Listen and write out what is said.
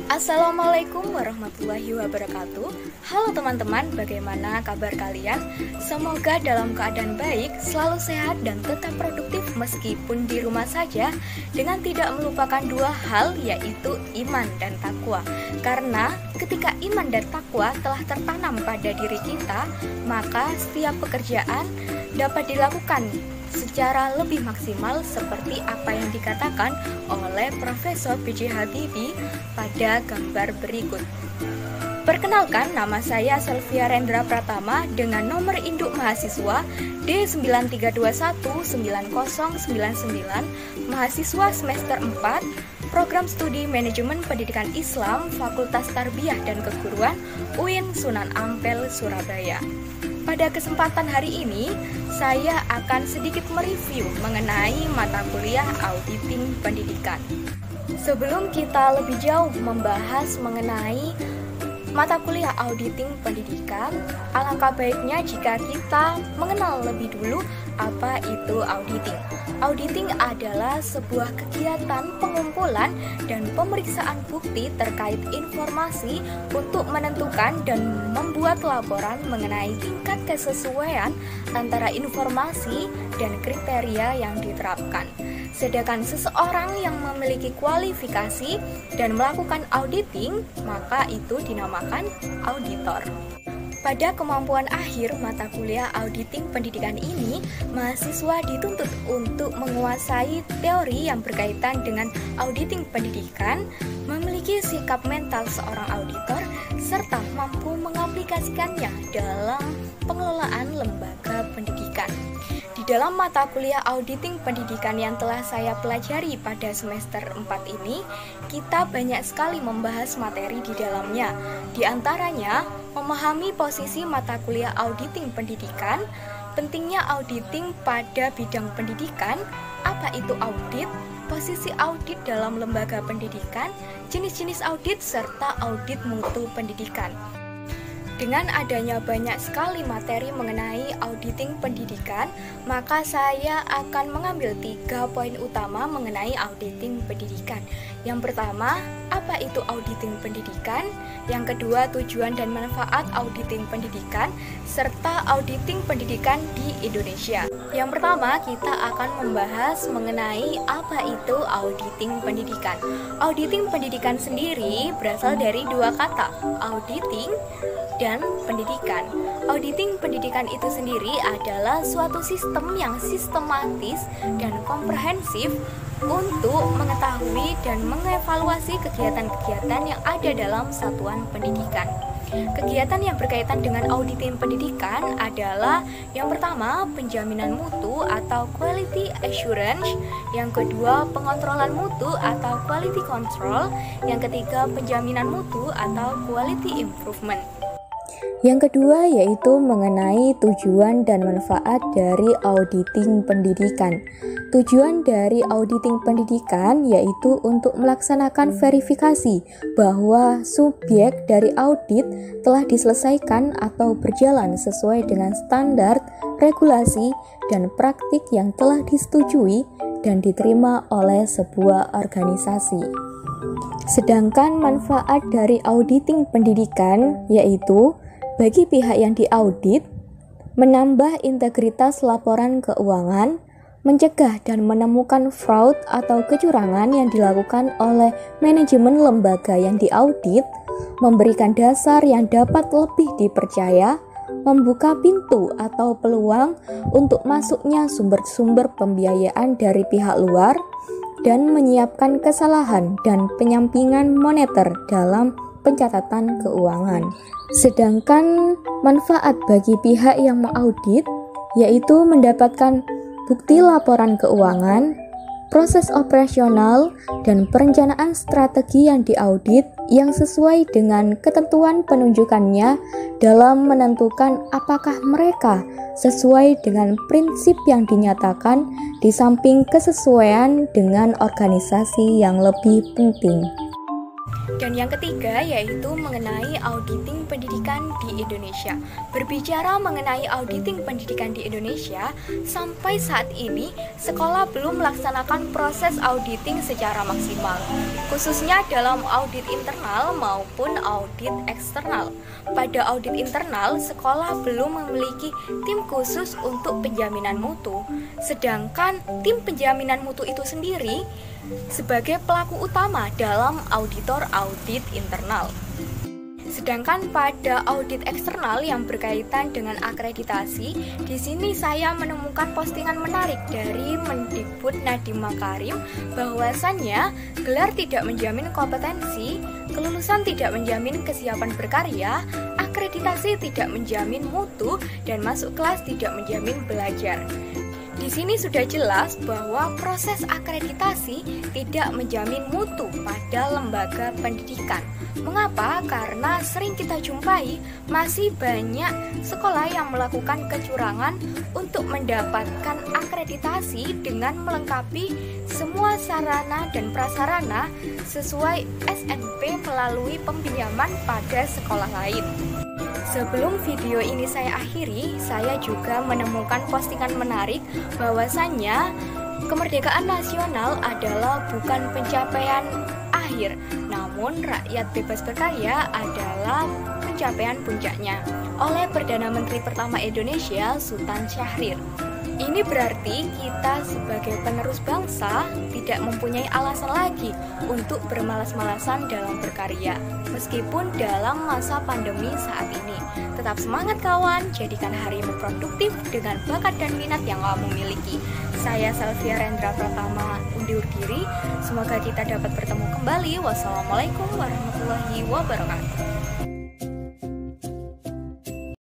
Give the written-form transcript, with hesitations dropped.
Assalamualaikum warahmatullahi wabarakatuh. Halo teman-teman, bagaimana kabar kalian? Semoga dalam keadaan baik, selalu sehat dan tetap produktif meskipun di rumah saja, dengan tidak melupakan dua hal, yaitu iman dan takwa. Karena ketika iman dan takwa telah tertanam pada diri kita, maka setiap pekerjaan dapat dilakukan secara lebih maksimal seperti apa yang dikatakan oleh Profesor B.J. Habibie pada gambar berikut. Perkenalkan, nama saya Selvia Rendra Pratama dengan nomor induk mahasiswa D93219099, mahasiswa semester 4, Program Studi Manajemen Pendidikan Islam, Fakultas Tarbiyah dan Keguruan, UIN Sunan Ampel, Surabaya. Pada kesempatan hari ini, saya akan sedikit mereview mengenai mata kuliah Auditing Pendidikan. Sebelum kita lebih jauh membahas mengenai mata kuliah Auditing Pendidikan, alangkah baiknya jika kita mengenal lebih dulu apa itu auditing. Auditing adalah sebuah kegiatan pengumpulan dan pemeriksaan bukti terkait informasi untuk menentukan dan membuat laporan mengenai tingkat kesesuaian antara informasi dan kriteria yang diterapkan. Sedangkan seseorang yang memiliki kualifikasi dan melakukan auditing, maka itu dinamakan auditor. Pada kemampuan akhir mata kuliah Auditing Pendidikan ini, mahasiswa dituntut untuk menguasai teori yang berkaitan dengan auditing pendidikan, memiliki sikap mental seorang auditor, serta mampu mengaplikasikannya dalam pengelolaan lembaga pendidikan. Di dalam mata kuliah Auditing Pendidikan yang telah saya pelajari pada semester 4 ini, kita banyak sekali membahas materi di dalamnya. Di antaranya, memahami posisi mata kuliah Auditing Pendidikan, pentingnya auditing pada bidang pendidikan, apa itu audit, posisi audit dalam lembaga pendidikan, jenis-jenis audit, serta audit mutu pendidikan. Dengan adanya banyak sekali materi mengenai auditing pendidikan, maka saya akan mengambil 3 poin utama mengenai auditing pendidikan. Yang pertama, apa itu auditing pendidikan? Yang kedua, tujuan dan manfaat auditing pendidikan, serta auditing pendidikan di Indonesia. Yang pertama, kita akan membahas mengenai apa itu auditing pendidikan. Auditing pendidikan sendiri berasal dari 2 kata, auditing dan pendidikan. Auditing pendidikan itu sendiri adalah suatu sistem yang sistematis dan komprehensif untuk mengetahui dan mengevaluasi kegiatan-kegiatan yang ada dalam satuan pendidikan. Kegiatan yang berkaitan dengan auditing pendidikan adalah yang pertama, penjaminan mutu atau quality assurance, yang kedua, pengontrolan mutu atau quality control, yang ketiga, penjaminan mutu atau quality improvement. Yang kedua yaitu mengenai tujuan dan manfaat dari auditing pendidikan. Tujuan dari auditing pendidikan yaitu untuk melaksanakan verifikasi bahwa subjek dari audit telah diselesaikan atau berjalan sesuai dengan standar, regulasi, dan praktik yang telah disetujui dan diterima oleh sebuah organisasi. Sedangkan manfaat dari auditing pendidikan yaitu bagi pihak yang diaudit, menambah integritas laporan keuangan, mencegah dan menemukan fraud atau kecurangan yang dilakukan oleh manajemen lembaga yang diaudit, memberikan dasar yang dapat lebih dipercaya, membuka pintu atau peluang untuk masuknya sumber-sumber pembiayaan dari pihak luar, dan menyiapkan kesalahan dan penyampingan moneter dalam pencatatan keuangan. Sedangkan manfaat bagi pihak yang mengaudit yaitu mendapatkan bukti laporan keuangan, proses operasional, dan perencanaan strategi yang diaudit yang sesuai dengan ketentuan penunjukannya dalam menentukan apakah mereka sesuai dengan prinsip yang dinyatakan, di samping kesesuaian dengan organisasi yang lebih penting. Dan yang ketiga yaitu mengenai auditing pendidikan di Indonesia. Berbicara mengenai auditing pendidikan di Indonesia, sampai saat ini sekolah belum melaksanakan proses auditing secara maksimal, khususnya dalam audit internal maupun audit eksternal. Pada audit internal, sekolah belum memiliki tim khusus untuk penjaminan mutu, sedangkan tim penjaminan mutu itu sendiri sebagai pelaku utama dalam auditor audit internal. Sedangkan pada audit eksternal yang berkaitan dengan akreditasi, di sini saya menemukan postingan menarik dari Mendikbud Nadiem Makarim bahwasannya gelar tidak menjamin kompetensi, kelulusan tidak menjamin kesiapan berkarya, akreditasi tidak menjamin mutu, dan masuk kelas tidak menjamin belajar. Di sini sudah jelas bahwa proses akreditasi tidak menjamin mutu pada lembaga pendidikan. Mengapa? Karena sering kita jumpai masih banyak sekolah yang melakukan kecurangan untuk mendapatkan akreditasi dengan melengkapi semua sarana dan prasarana sesuai SNP melalui peminjaman pada sekolah lain. Sebelum video ini saya akhiri, saya juga menemukan postingan menarik bahwasannya kemerdekaan nasional adalah bukan pencapaian akhir, namun rakyat bebas berkarya adalah pencapaian puncaknya, oleh Perdana Menteri pertama Indonesia, Sultan Syahrir. Ini berarti kita sebagai penerus bangsa tidak mempunyai alasan lagi untuk bermalas-malasan dalam berkarya, meskipun dalam masa pandemi saat ini. Tetap semangat kawan, jadikan harimu produktif dengan bakat dan minat yang kamu miliki. Saya Selvia Rendra Pratama undur diri, semoga kita dapat bertemu kembali. Wassalamualaikum warahmatullahi wabarakatuh.